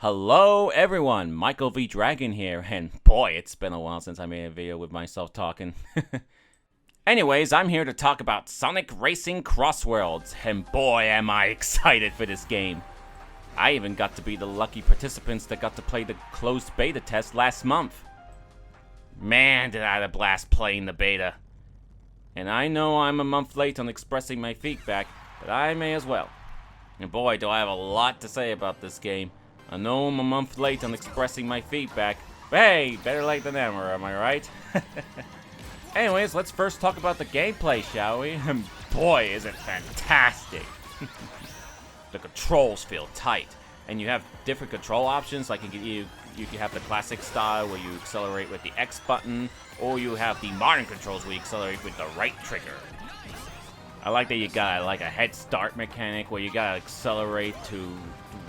Hello everyone, MichaelVDragon here, and boy, it's been a while since I made a video with myself talking. Anyways, I'm here to talk about Sonic Racing Crossworlds, and boy am I excited for this game. I even got to be the lucky participants that got to play the closed beta test last month. Man, did I have a blast playing the beta. And I know I'm a month late on expressing my feedback, but I may as well. And boy, do I have a lot to say about this game. I know I'm a month late on expressing my feedback, but hey, better late than never, am I right? Anyways, let's first talk about the gameplay, shall we? And boy, is it fantastic! The controls feel tight, and you have different control options, like you can have the classic style where you accelerate with the X button, or you have the modern controls where you accelerate with the right trigger. I like that you got like a head start mechanic where you gotta accelerate to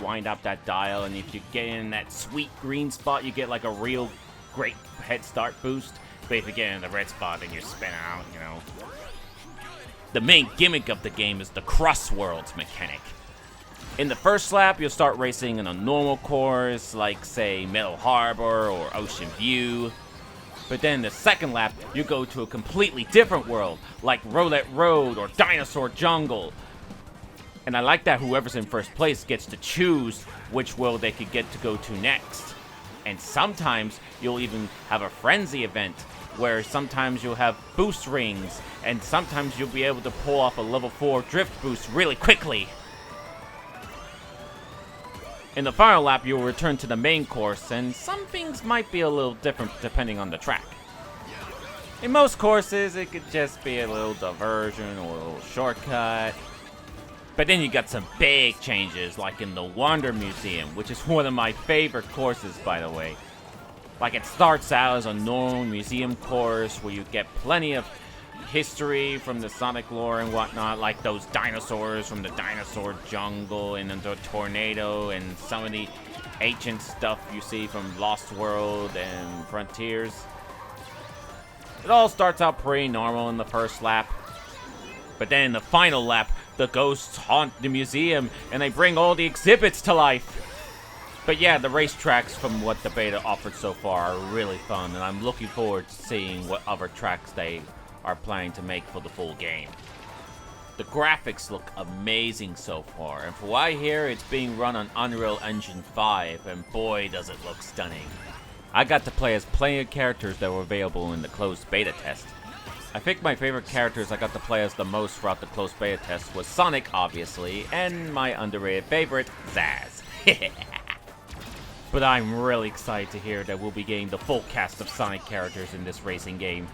wind up that dial, and if you get in that sweet green spot, you get like a real great head start boost. But if you get in the red spot, then you spin out, you know. The main gimmick of the game is the Crossworlds mechanic. In the first lap, you'll start racing in a normal course, like say Metal Harbor or Ocean View. But then in the second lap, you go to a completely different world, like Roulette Road or Dinosaur Jungle. And I like that whoever's in first place gets to choose which world they could get to go to next. And sometimes you'll even have a frenzy event, where sometimes you'll have boost rings, and sometimes you'll be able to pull off a level 4 drift boost really quickly. In the final lap, you'll return to the main course, and some things might be a little different depending on the track. In most courses, it could just be a little diversion or a little shortcut. But then you got some big changes, like in the Wonder Museum, which is one of my favorite courses, by the way. Like, it starts out as a normal museum course where you get plenty of history from the Sonic lore and whatnot, like those dinosaurs from the Dinosaur Jungle and the tornado and some of the ancient stuff you see from Lost World and Frontiers. It all starts out pretty normal in the first lap, but then in the final lap, the ghosts haunt the museum and they bring all the exhibits to life. But yeah, the racetracks from what the beta offered so far are really fun, and I'm looking forward to seeing what other tracks they are planning to make for the full game. The graphics look amazing so far, and for what I hear, it's being run on Unreal Engine 5, and boy does it look stunning. I got to play as plenty of characters that were available in the closed beta test. I think my favorite characters I got to play as the most throughout the closed beta test was Sonic, obviously, and my underrated favorite, Zaz. But I'm really excited to hear that we'll be getting the full cast of Sonic characters in this racing game.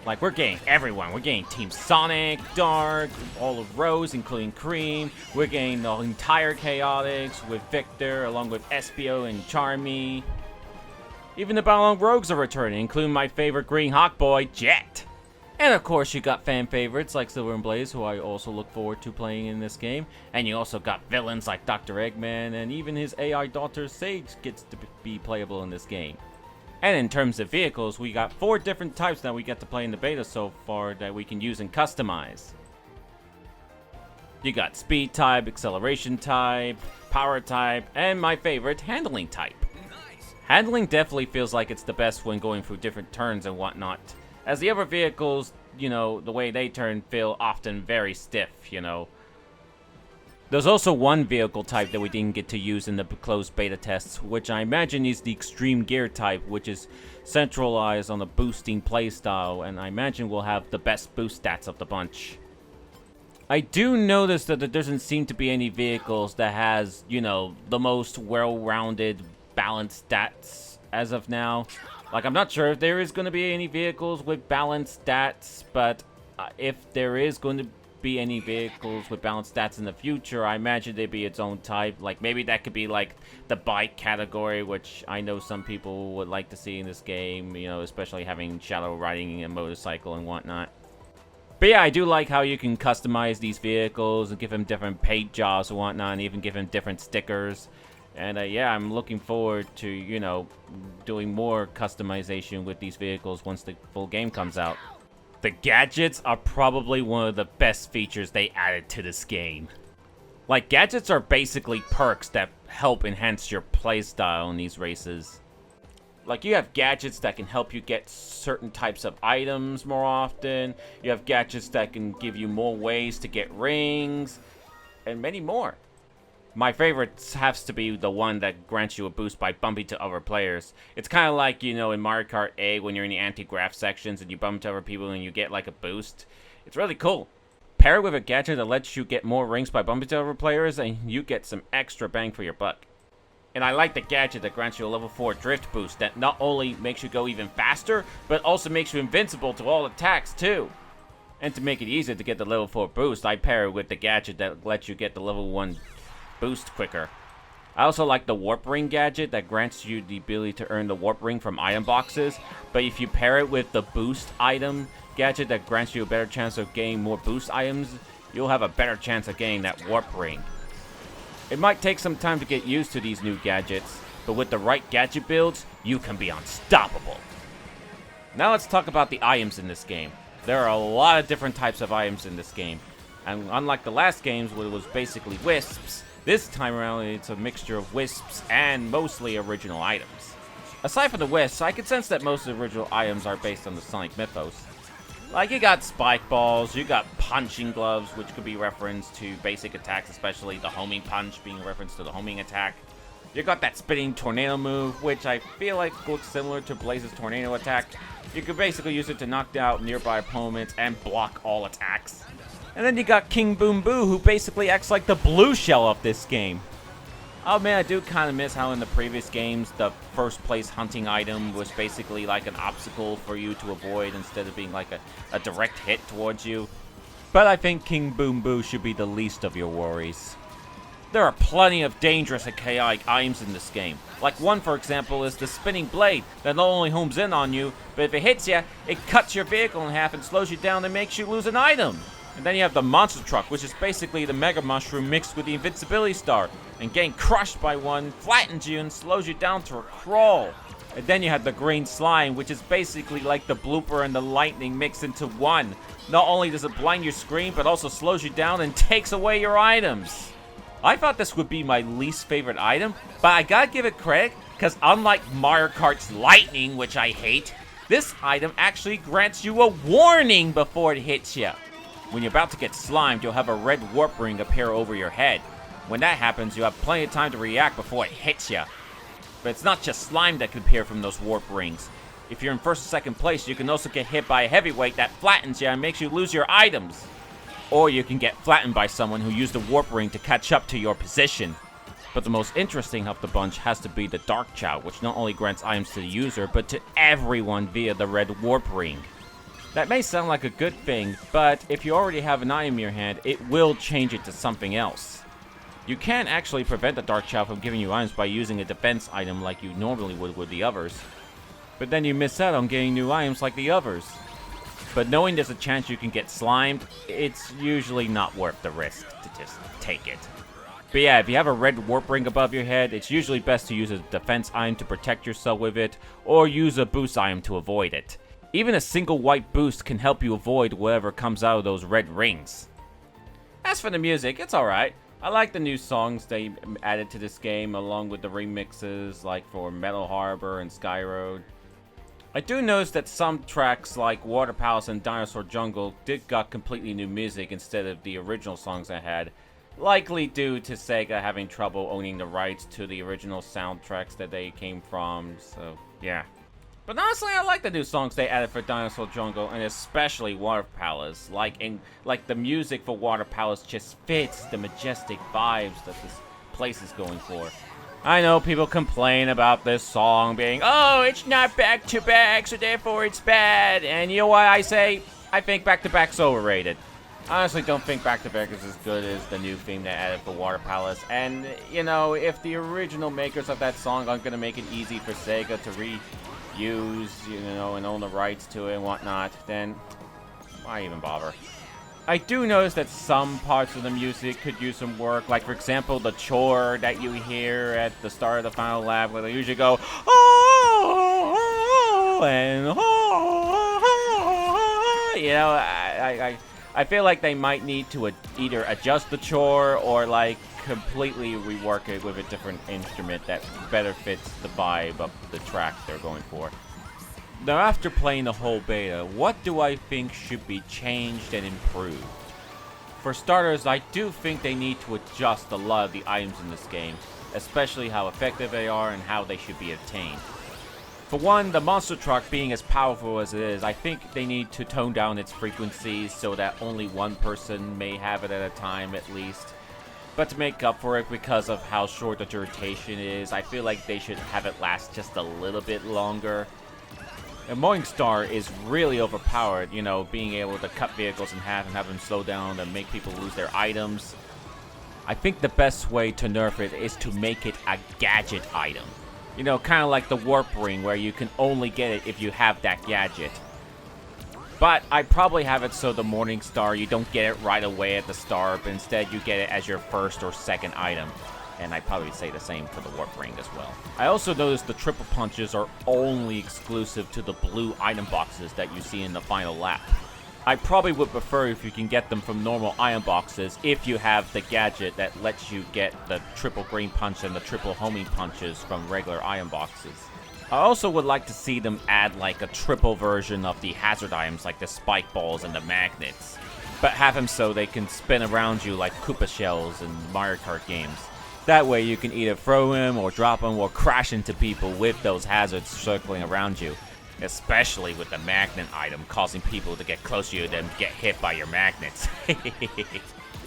Like, we're getting everyone. We're getting Team Sonic, Dark, all of Rose, including Cream. We're getting the entire Chaotix with Victor, along with Espio and Charmy. Even the Balon Rogues are returning, including my favorite Green Hawk boy, Jet. And of course, you got fan favorites like Silver and Blaze, who I also look forward to playing in this game. And you also got villains like Dr. Eggman, and even his AI daughter Sage gets to be playable in this game. And in terms of vehicles, we got 4 different types that we get to play in the beta so far that we can use and customize. You got speed type, acceleration type, power type, and my favorite, handling type. Handling definitely feels like it's the best when going through different turns and whatnot, as the other vehicles, you know, the way they turn feel often very stiff, you know. There's also one vehicle type that we didn't get to use in the closed beta tests, which I imagine is the extreme gear type, which is centralized on the boosting playstyle, and I imagine will have the best boost stats of the bunch. I do notice that there doesn't seem to be any vehicles that has, you know, the most well-rounded, balanced stats as of now. Like, I'm not sure if there is going to be any vehicles with balanced stats, but if there is going to be any vehicles with balanced stats in the future, I imagine they'd be its own type. Like, maybe that could be like the bike category, which I know some people would like to see in this game, you know, especially having Shadow riding a motorcycle and whatnot. But yeah, I do like how you can customize these vehicles and give them different paint jobs and whatnot, and even give them different stickers. And yeah, I'm looking forward to, you know, doing more customization with these vehicles once the full game comes out. The gadgets are probably one of the best features they added to this game. Like, gadgets are basically perks that help enhance your playstyle in these races. Like, you have gadgets that can help you get certain types of items more often. You have gadgets that can give you more ways to get rings, and many more. My favorite has to be the one that grants you a boost by bumping to other players. It's kind of like, you know, in Mario Kart 8 when you're in the anti-grav sections and you bump to other people and you get like a boost. It's really cool. Pair it with a gadget that lets you get more rings by bumping to other players, and you get some extra bang for your buck. And I like the gadget that grants you a level 4 drift boost that not only makes you go even faster, but also makes you invincible to all attacks too. And to make it easier to get the level 4 boost, I pair it with the gadget that lets you get the level 1 boost quicker. I also like the warp ring gadget that grants you the ability to earn the warp ring from item boxes, but if you pair it with the boost item gadget that grants you a better chance of getting more boost items, you'll have a better chance of getting that warp ring. It might take some time to get used to these new gadgets, but with the right gadget builds, you can be unstoppable. Now let's talk about the items in this game. There are a lot of different types of items in this game, and unlike the last games where it was basically wisps, this time around it's a mixture of wisps and mostly original items. Aside from the wisps, I can sense that most of the original items are based on the Sonic mythos. Like, you got spike balls, you got punching gloves, which could be referenced to basic attacks, especially the homing punch being a reference to the homing attack. You got that spinning tornado move, which I feel like looks similar to Blaze's tornado attack. You could basically use it to knock out nearby opponents and block all attacks. And then you got King Boom Boo, who basically acts like the blue shell of this game. Oh man, I do kind of miss how in the previous games, the first place hunting item was basically like an obstacle for you to avoid instead of being like a direct hit towards you. But I think King Boom Boo should be the least of your worries. There are plenty of dangerous and chaotic items in this game. Like one, for example, is the spinning blade that not only homes in on you, but if it hits you, it cuts your vehicle in half and slows you down and makes you lose an item. And then you have the monster truck, which is basically the Mega Mushroom mixed with the Invincibility Star. And getting crushed by one flattens you and slows you down to a crawl. And then you have the green slime, which is basically like the blooper and the lightning mixed into one. Not only does it blind your screen, but also slows you down and takes away your items. I thought this would be my least favorite item, but I gotta give it credit, because unlike Mario Kart's lightning, which I hate, this item actually grants you a warning before it hits you. When you're about to get slimed, you'll have a red warp ring appear over your head. When that happens, you have plenty of time to react before it hits you. But it's not just slime that can appear from those warp rings. If you're in first or second place, you can also get hit by a heavyweight that flattens you and makes you lose your items. Or you can get flattened by someone who used a warp ring to catch up to your position. But the most interesting of the bunch has to be the Dark Chow, which not only grants items to the user, but to everyone via the red warp ring. That may sound like a good thing, but if you already have an item in your hand, it will change it to something else. You can actually prevent the Dark Chow from giving you items by using a defense item like you normally would with the others. But then you miss out on getting new items like the others. But knowing there's a chance you can get slimed, it's usually not worth the risk to just take it. But yeah, if you have a red warp ring above your head, it's usually best to use a defense item to protect yourself with it, or use a boost item to avoid it. Even a single white boost can help you avoid whatever comes out of those red rings. As for the music, it's alright. I like the new songs they added to this game, along with the remixes like for Metal Harbor and Sky Road. I do notice that some tracks like Water Palace and Dinosaur Jungle did got completely new music instead of the original songs I had, likely due to Sega having trouble owning the rights to the original soundtracks that they came from, so yeah. But honestly, I like the new songs they added for Dinosaur Jungle, and especially Water Palace. Like the music for Water Palace just fits the majestic vibes that this place is going for. I know people complain about this song being, oh, it's not back-to-back, so therefore it's bad. And you know what I say? I think back-to-back's overrated. I honestly don't think back-to-back is as good as the new theme they added for Water Palace. And, you know, if the original makers of that song aren't going to make it easy for Sega to reuse, you know, and own the rights to it and whatnot, then why even bother? I do notice that some parts of the music could use some work, like for example the chore that you hear at the start of the final lap, where they usually go oh, and oh, you know, I feel like they might need to either adjust the chore or like completely rework it with a different instrument that better fits the vibe of the track they're going for. Now, after playing the whole beta, what do I think should be changed and improved? For starters, I do think they need to adjust a lot of the items in this game, especially how effective they are and how they should be obtained. For one, the monster truck being as powerful as it is, I think they need to tone down its frequencies so that only one person may have it at a time at least. But to make up for it because of how short the duration is, I feel like they should have it last just a little bit longer. And Morningstar is really overpowered, you know, being able to cut vehicles in half and have them slow down and make people lose their items. I think the best way to nerf it is to make it a gadget item. You know, kind of like the warp ring where you can only get it if you have that gadget. But I'd probably have it so the Morningstar, you don't get it right away at the start, but instead you get it as your first or second item. And I'd probably say the same for the warp ring as well. I also noticed the triple punches are only exclusive to the blue item boxes that you see in the final lap. I probably would prefer if you can get them from normal item boxes if you have the gadget that lets you get the triple green punch and the triple homing punches from regular item boxes. I also would like to see them add like a triple version of the hazard items like the spike balls and the magnets, but have them so they can spin around you like Koopa shells in Mario Kart games. That way you can either throw them or drop them or crash into people with those hazards circling around you. Especially with the magnet item causing people to get close to you and get hit by your magnets.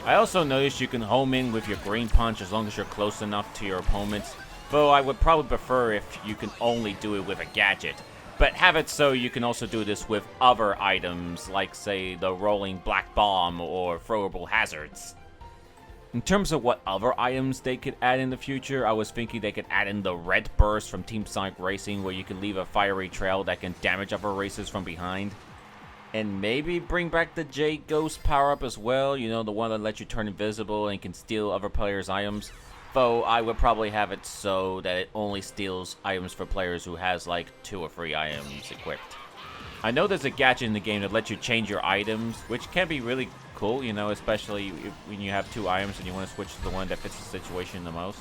I also noticed you can home in with your green punch as long as you're close enough to your opponents. Though I would probably prefer if you can only do it with a gadget. But have it so you can also do this with other items like say the rolling black bomb or throwable hazards. In terms of what other items they could add in the future, I was thinking they could add in the red burst from Team Sonic Racing where you can leave a fiery trail that can damage other racers from behind. And maybe bring back the J Ghost power-up as well, you know, the one that lets you turn invisible and can steal other players' items. Though I would probably have it so that it only steals items for players who has like 2 or 3 items equipped. I know there's a gadget in the game that lets you change your items, which can be really cool, you know, especially when you have 2 items and you want to switch to the one that fits the situation the most.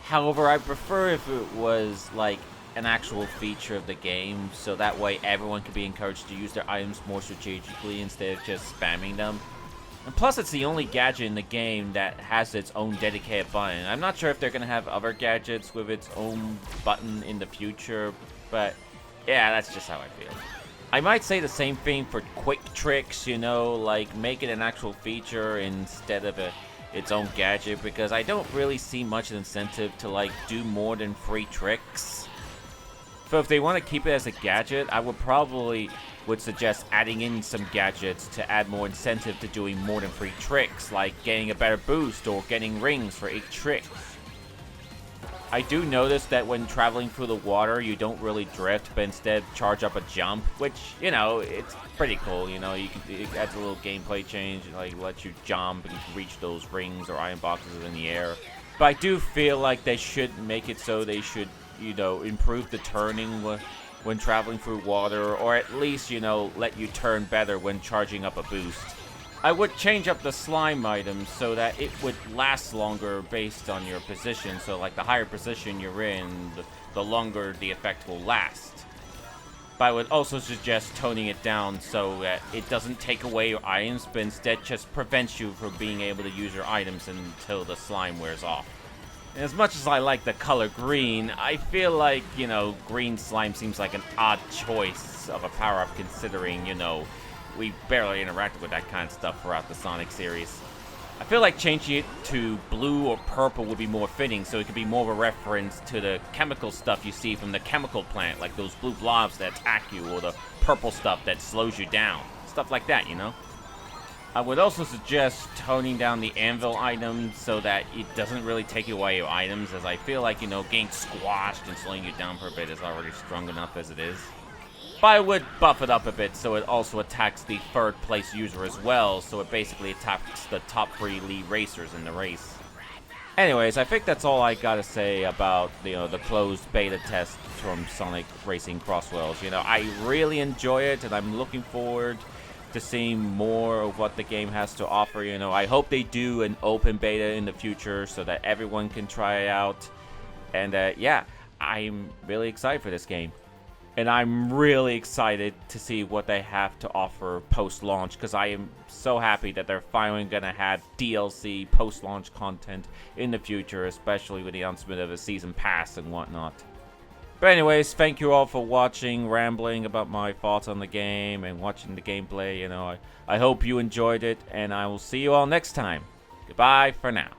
However, I prefer if it was like an actual feature of the game, so that way everyone can be encouraged to use their items more strategically instead of just spamming them. And plus, it's the only gadget in the game that has its own dedicated button. I'm not sure if they're going to have other gadgets with its own button in the future, but yeah, that's just how I feel. I might say the same thing for quick tricks, you know, like make it an actual feature instead of its own gadget, because I don't really see much incentive to like do more than 3 tricks. So if they want to keep it as a gadget, I would suggest adding in some gadgets to add more incentive to doing more than 3 tricks, like getting a better boost or getting rings for each trick. I do notice that when traveling through the water, you don't really drift, but instead charge up a jump, which, you know, it's pretty cool, you know, it adds a little gameplay change, like lets you jump and reach those rings or iron boxes in the air. But I do feel like they should make it so they should, you know, improve the turning when traveling through water, or at least, you know, let you turn better when charging up a boost. I would change up the slime items so that it would last longer based on your position. So like the higher position you're in, the longer the effect will last. But I would also suggest toning it down so that it doesn't take away your items, but instead just prevents you from being able to use your items until the slime wears off. And as much as I like the color green, I feel like, you know, green slime seems like an odd choice of a power-up considering, you know, we barely interacted with that kind of stuff throughout the Sonic series. I feel like changing it to blue or purple would be more fitting, so it could be more of a reference to the chemical stuff you see from the chemical plant, like those blue blobs that attack you, or the purple stuff that slows you down. Stuff like that, you know? I would also suggest toning down the anvil item so that it doesn't really take away your items, as I feel like, you know, getting squashed and slowing you down for a bit is already strong enough as it is. But I would buff it up a bit so it also attacks the 3rd place user as well, so it basically attacks the top 3 lead racers in the race. Anyways, I think that's all I gotta say about, you know, the closed beta test from Sonic Racing Crossworlds. You know, I really enjoy it, and I'm looking forward to see more of what the game has to offer. You know, I hope they do an open beta in the future so that everyone can try it out. And yeah, I'm really excited for this game. And I'm really excited to see what they have to offer post-launch, because I am so happy that they're finally going to have DLC post-launch content in the future, especially with the announcement of a season pass and whatnot. But anyways, thank you all for watching, rambling about my thoughts on the game and watching the gameplay. You know, I hope you enjoyed it, and I will see you all next time. Goodbye for now.